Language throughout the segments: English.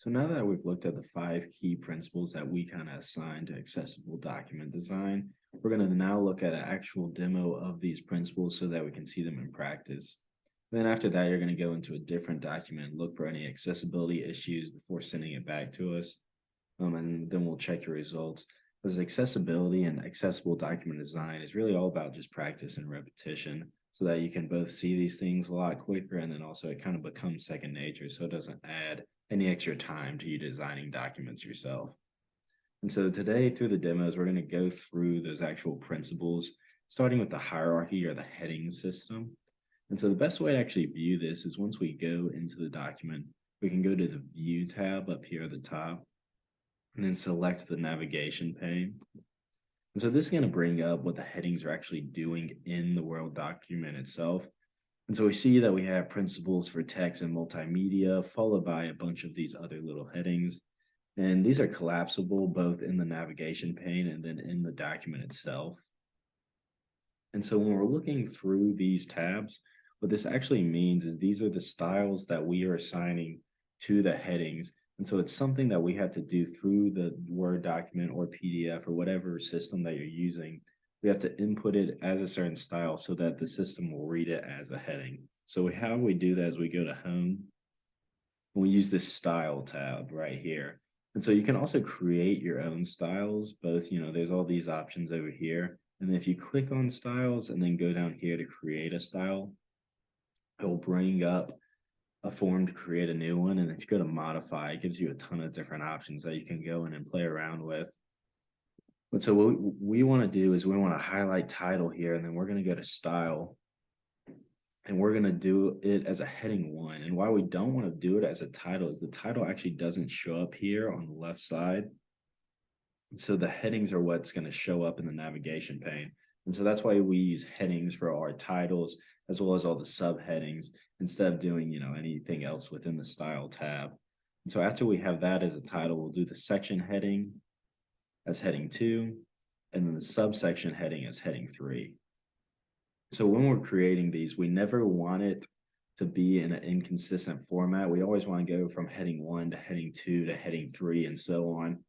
So now that we've looked at the five key principles that we kind of assign to accessible document design, we're going to now look at an actual demo of these principles so that we can see them in practice. Then after that, you're going to go into a different document, look for any accessibility issues before sending it back to us. And then we'll check your results. Because accessibility and accessible document design is really all about just practice and repetition so that you can both see these things a lot quicker, and then also it kind of becomes second nature so it doesn't add any extra time to you designing documents yourself. And so today through the demos, we're going to go through those actual principles, starting with the hierarchy or the heading system. And so the best way to actually view this is once we go into the document, we can go to the View tab up here at the top, and then select the navigation pane. And so this is going to bring up what the headings are actually doing in the Word document itself. And so we see that we have principles for text and multimedia, followed by a bunch of these other little headings. And these are collapsible both in the navigation pane and then in the document itself. And so when we're looking through these tabs, what this actually means is these are the styles that we are assigning to the headings. And so it's something that we have to do through the Word document or PDF or whatever system that you're using. We have to input it as a certain style so that the system will read it as a heading. So how we do that is we go to Home, and we use this Style tab right here. And so you can also create your own styles, both, there's all these options over here. And then if you click on styles and then go down here to create a style, it will bring up a form to create a new one. And if you go to modify, it gives you a ton of different options that you can go in and play around with. But so what we want to do is we want to highlight title here, and then we're going to go to style, and we're going to do it as a heading 1. And why we don't want to do it as a title is the title actually doesn't show up here on the left side. So the headings are what's going to show up in the navigation pane. And so that's why we use headings for our titles as well as all the subheadings instead of doing, anything else within the style tab. And so after we have that as a title, we'll do the section heading as heading 2, and then the subsection heading as heading 3. So when we're creating these, we never want it to be in an inconsistent format. We always want to go from heading 1 to heading 2 to heading 3 and so on.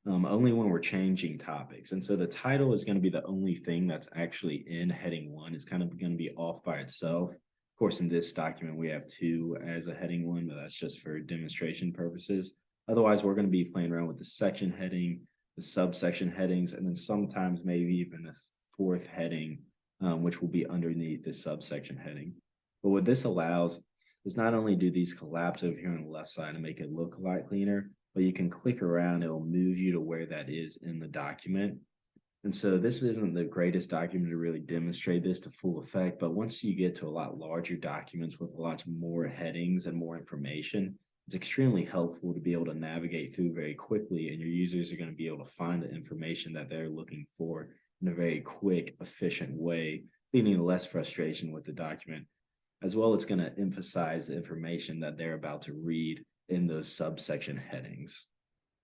Only when we're changing topics. And so the title is going to be the only thing that's actually in heading 1. It's kind of going to be off by itself. Of course, in this document, we have 2 as a heading 1, but that's just for demonstration purposes. Otherwise, we're going to be playing around with the section heading, the subsection headings, and then sometimes maybe even a 4th heading, which will be underneath the subsection heading. But what this allows is not only do these collapse over here on the left side and make it look a lot cleaner, but you can click around, it'll move you to where that is in the document. And so this isn't the greatest document to really demonstrate this to full effect, but once you get to a lot larger documents with a lot more headings and more information, it's extremely helpful to be able to navigate through very quickly, and your users are going to be able to find the information that they're looking for in a very quick, efficient way, leading to less frustration with the document. As well, it's going to emphasize the information that they're about to read in those subsection headings.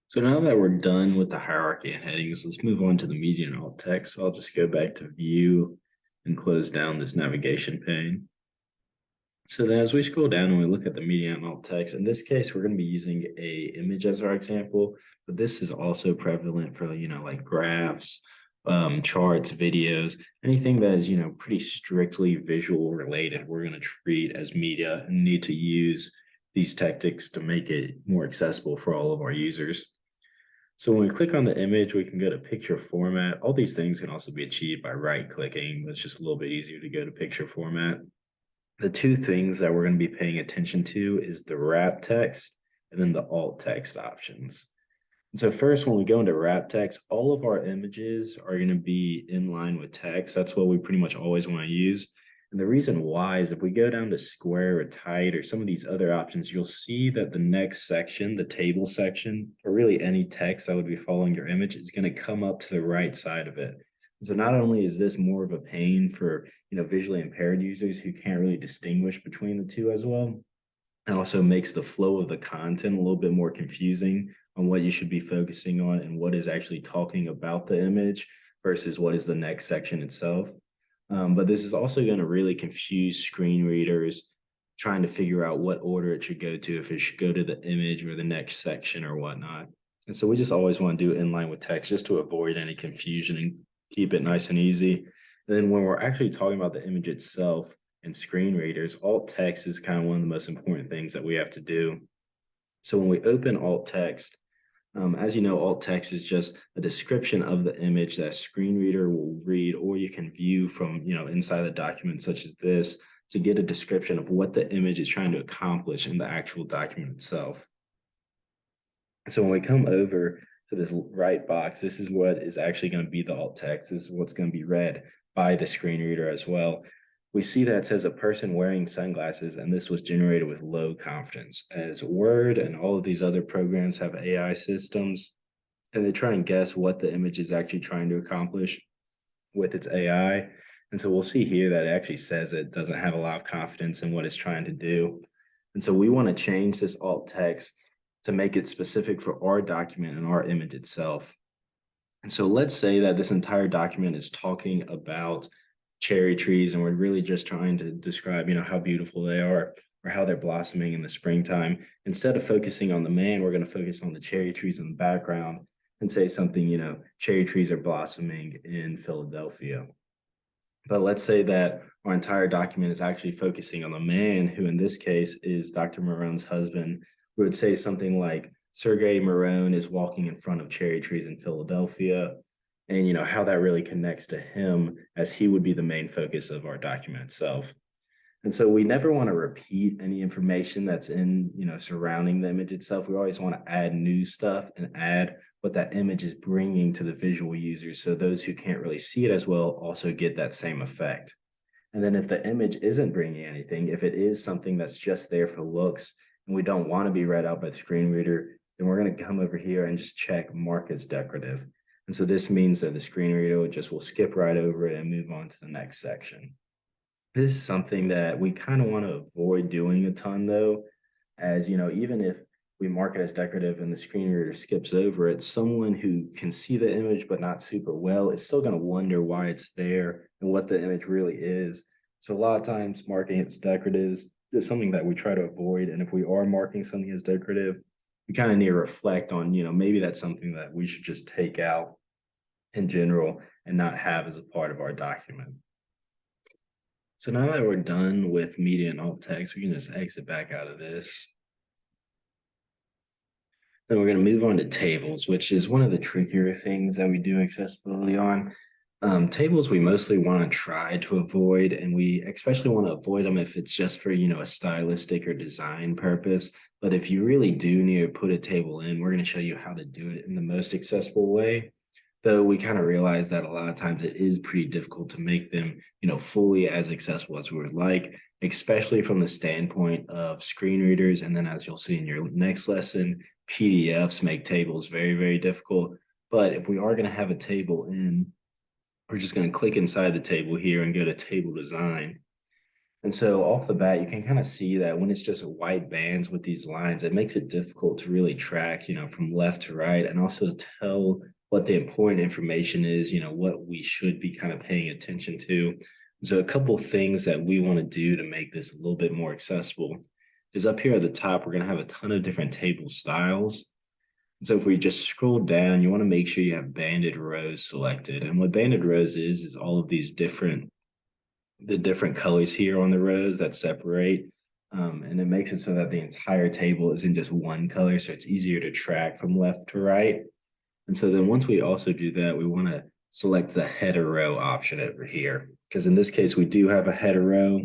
So now that we're done with the hierarchy and headings, let's move on to the media and alt text. So I'll just go back to view and close down this navigation pane. So then as we scroll down and we look at the media and alt text, in this case, we're going to be using a image as our example, but this is also prevalent for, like graphs, charts, videos, anything that is, pretty strictly visual related, we're going to treat as media and need to use these tactics to make it more accessible for all of our users. So when we click on the image, we can go to picture format. All these things can also be achieved by right-clicking, but it's just a little bit easier to go to picture format. The 2 things that we're going to be paying attention to is the wrap text and then the alt text options. And so first, when we go into wrap text, all of our images are going to be in line with text. That's what we pretty much always want to use. And the reason why is if we go down to square or tight or some of these other options, you'll see that the next section, the table section, or really any text that would be following your image is going to come up to the right side of it. And so not only is this more of a pain for, visually impaired users who can't really distinguish between the two as well, it also makes the flow of the content a little bit more confusing on what you should be focusing on and what is actually talking about the image versus what is the next section itself. But this is also going to really confuse screen readers trying to figure out what order it should go to, if it should go to the image or the next section or whatnot. And so we just always want to do inline with text just to avoid any confusion and keep it nice and easy. And then when we're actually talking about the image itself and screen readers, alt text is kind of one of the most important things that we have to do. So when we open alt text, as you know, alt text is just a description of the image that a screen reader will read, or you can view from, inside the document such as this to get a description of what the image is trying to accomplish in the actual document itself. So when we come over to this right box, this is what is actually going to be the alt text. This is what's going to be read by the screen reader as well. We see that it says a person wearing sunglasses, and this was generated with low confidence, as Word and all of these other programs have AI systems, and they try and guess what the image is actually trying to accomplish with its AI. And so we'll see here that it actually says it doesn't have a lot of confidence in what it's trying to do. And so we want to change this alt text to make it specific for our document and our image itself. And so let's say that this entire document is talking about cherry trees, and we're really just trying to describe, how beautiful they are or how they're blossoming in the springtime. Instead of focusing on the man, we're going to focus on the cherry trees in the background and say something, cherry trees are blossoming in Philadelphia. But let's say that our entire document is actually focusing on the man, who in this case is Dr. Marone's husband. We would say something like, Sergey Marone is walking in front of cherry trees in Philadelphia, and how that really connects to him, as he would be the main focus of our document itself. And so we never want to repeat any information that's in, surrounding the image itself. We always want to add new stuff and add what that image is bringing to the visual users, so those who can't really see it as well also get that same effect. And then if the image isn't bringing anything, if it is something that's just there for looks and we don't want to be read out by the screen reader, then we're going to come over here and just check mark as decorative. And so this means that the screen reader will skip right over it and move on to the next section. This is something that we kind of want to avoid doing a ton, though, as even if we mark it as decorative and the screen reader skips over it, someone who can see the image but not super well is still going to wonder why it's there and what the image really is. So a lot of times marking it as decorative is something that we try to avoid. And if we are marking something as decorative, we kind of need to reflect on, maybe that's something that we should just take out in general and not have as a part of our document. So now that we're done with media and alt text, we can just exit back out of this. Then we're going to move on to tables, which is one of the trickier things that we do accessibility on. Tables we mostly want to try to avoid, and we especially want to avoid them if it's just for, a stylistic or design purpose. But if you really do need to put a table in, we're going to show you how to do it in the most accessible way. Though we kind of realize that a lot of times it is pretty difficult to make them, fully as accessible as we would like, especially from the standpoint of screen readers. And then as you'll see in your next lesson, PDFs make tables very, very difficult. But if we are going to have a table in, we're just going to click inside the table here and go to table design. And so off the bat, you can kind of see that when it's just white bands with these lines, it makes it difficult to really track, from left to right, and also tell what the important information is, what we should be kind of paying attention to. So a couple of things that we want to do to make this a little bit more accessible is up here at the top, we're going to have a ton of different table styles. And so if we just scroll down, you want to make sure you have banded rows selected. And what banded rows is all of these different colors here on the rows that separate. And it makes it so that the entire table isn't just one color, so it's easier to track from left to right. And so then once we also do that, we want to select the header row option over here, because in this case, we do have a header row,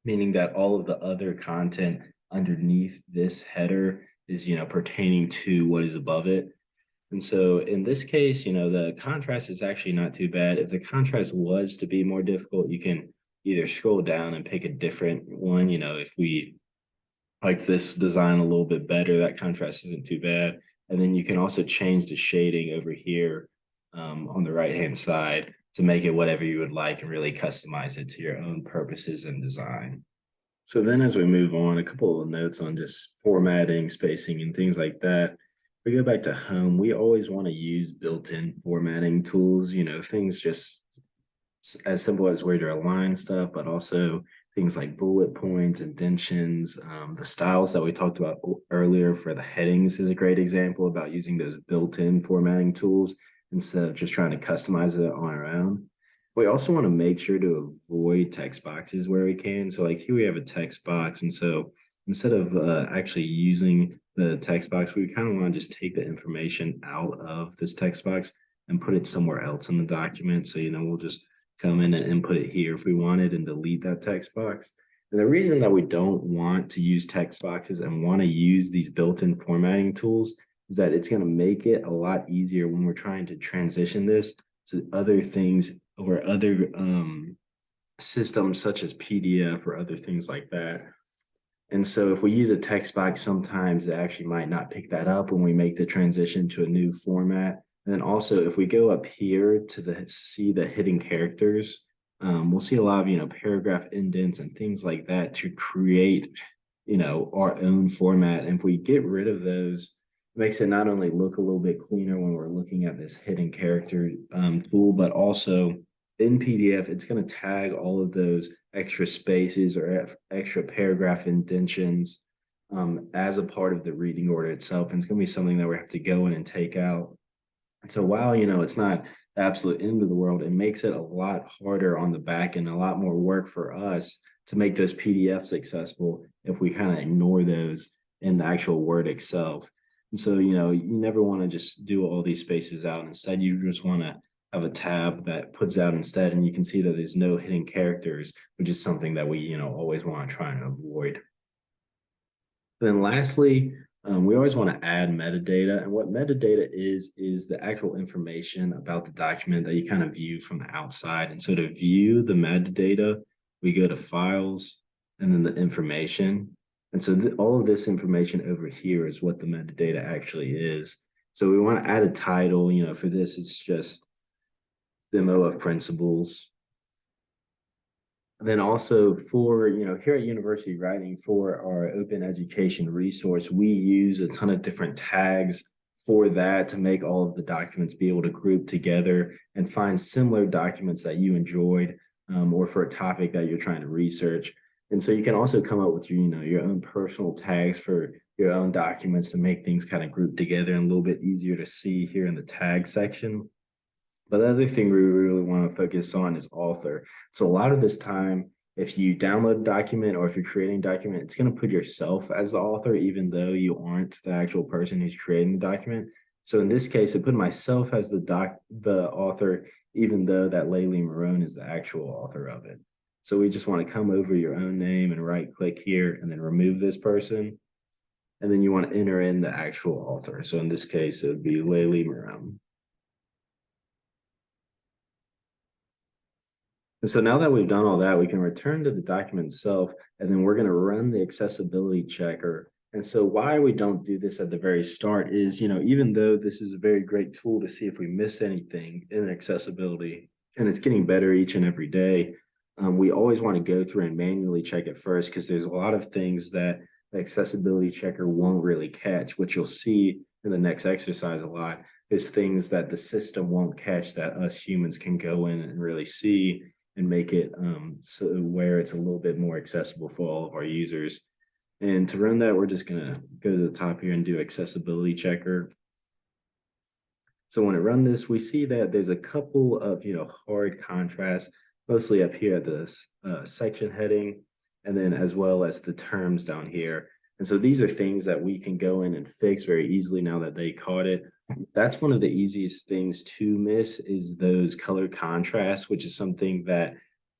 meaning that all of the other content underneath this header is, pertaining to what is above it. And so in this case, the contrast is actually not too bad. If the contrast was to be more difficult, you can either scroll down and pick a different one. If we like this design a little bit better, that contrast isn't too bad. And then you can also change the shading over here on the right-hand side to make it whatever you would like and really customize it to your own purposes and design. So then as we move on, a couple of notes on just formatting, spacing, and things like that. We go back to home, we always want to use built-in formatting tools, things just as simple as where to align stuff, but also things like bullet points, indentions, the styles that we talked about earlier for the headings is a great example about using those built-in formatting tools instead of just trying to customize it on our own. We also want to make sure to avoid text boxes where we can. So like here we have a text box. And so instead of actually using the text box, we kind of want to just take the information out of this text box and put it somewhere else in the document. So, we'll just come in and input it here if we wanted and delete that text box. And the reason that we don't want to use text boxes and want to use these built-in formatting tools is that it's going to make it a lot easier when we're trying to transition this to other things or other systems such as PDF or other things like that. And so if we use a text box, sometimes it actually might not pick that up when we make the transition to a new format. And then also if we go up here to see the hidden characters, we'll see a lot of, paragraph indents and things like that to create, our own format. And if we get rid of those, it makes it not only look a little bit cleaner when we're looking at this hidden character tool, but also in PDF, it's going to tag all of those extra spaces or extra paragraph indentions as a part of the reading order itself. And it's going to be something that we have to go in and take out. So while, it's not the absolute end of the world, it makes it a lot harder on the back and a lot more work for us to make those PDFs accessible if we kind of ignore those in the actual Word itself. And so, you never want to just do all these spaces out. Instead, you just want to have a tab that puts out instead, and you can see that there's no hidden characters, which is something that we, always want to try and avoid. And then lastly, we always want to add metadata. And what metadata is the actual information about the document that you kind of view from the outside. And so to view the metadata, we go to Files and then the Information. And so all of this information over here is what the metadata actually is. So we want to add a title, for this, it's just Demo of Principles. And then also for, here at University Writing for our open education resource, we use a ton of different tags for that to make all of the documents be able to group together and find similar documents that you enjoyed or for a topic that you're trying to research. And so you can also come up with your own personal tags for your own documents to make things kind of group together and a little bit easier to see here in the tag section. But the other thing we really want to focus on is author. So a lot of this time, if you download a document or if you're creating a document, it's going to put yourself as the author, even though you aren't the actual person who's creating the document. So in this case, it put myself as the author, even though that Laylee Marone is the actual author of it. So we just want to come over your own name and right click here and then remove this person. And then you want to enter in the actual author. So in this case, it would be Laylee Marone. And so now that we've done all that, we can return to the document itself, and then we're going to run the accessibility checker. And so why we don't do this at the very start is, even though this is a very great tool to see if we miss anything in accessibility, and it's getting better each and every day, we always want to go through and manually check it first because there's a lot of things that the accessibility checker won't really catch, which you'll see in the next exercise a lot, is things that the system won't catch that us humans can go in and really see and make it so where it's a little bit more accessible for all of our users. And to run that, we're just gonna go to the top here and do accessibility checker. So when I run this, we see that there's a couple of, hard contrasts, mostly up here at this section heading, and then as well as the terms down here. And so these are things that we can go in and fix very easily now that they caught it. That's one of the easiest things to miss is those color contrasts, which is something that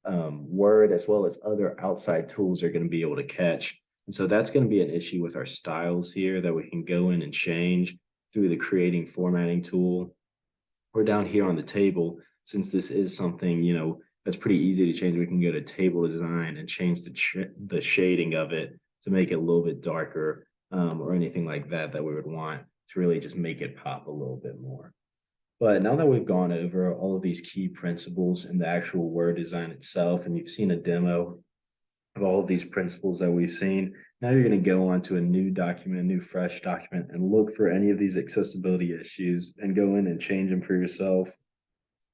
Word as well as other outside tools are going to be able to catch. And so that's going to be an issue with our styles here that we can go in and change through the creating formatting tool. Or down here on the table, since this is something, that's pretty easy to change, we can go to table design and change the shading of it to make it a little bit darker or anything like that we would want to really just make it pop a little bit more. But now that we've gone over all of these key principles in the actual Word design itself, and you've seen a demo of all of these principles that we've seen, now you're going to go on to a new document, a new fresh document, and look for any of these accessibility issues and go in and change them for yourself.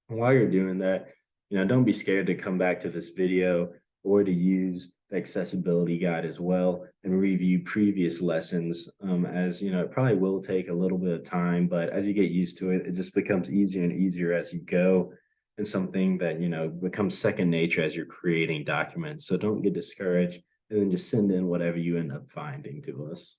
And while you're doing that, don't be scared to come back to this video or to use the accessibility guide as well and review previous lessons. As you know, it probably will take a little bit of time, but as you get used to it, it just becomes easier and easier as you go, and something that becomes second nature as you're creating documents. So don't get discouraged, and then just send in whatever you end up finding to us.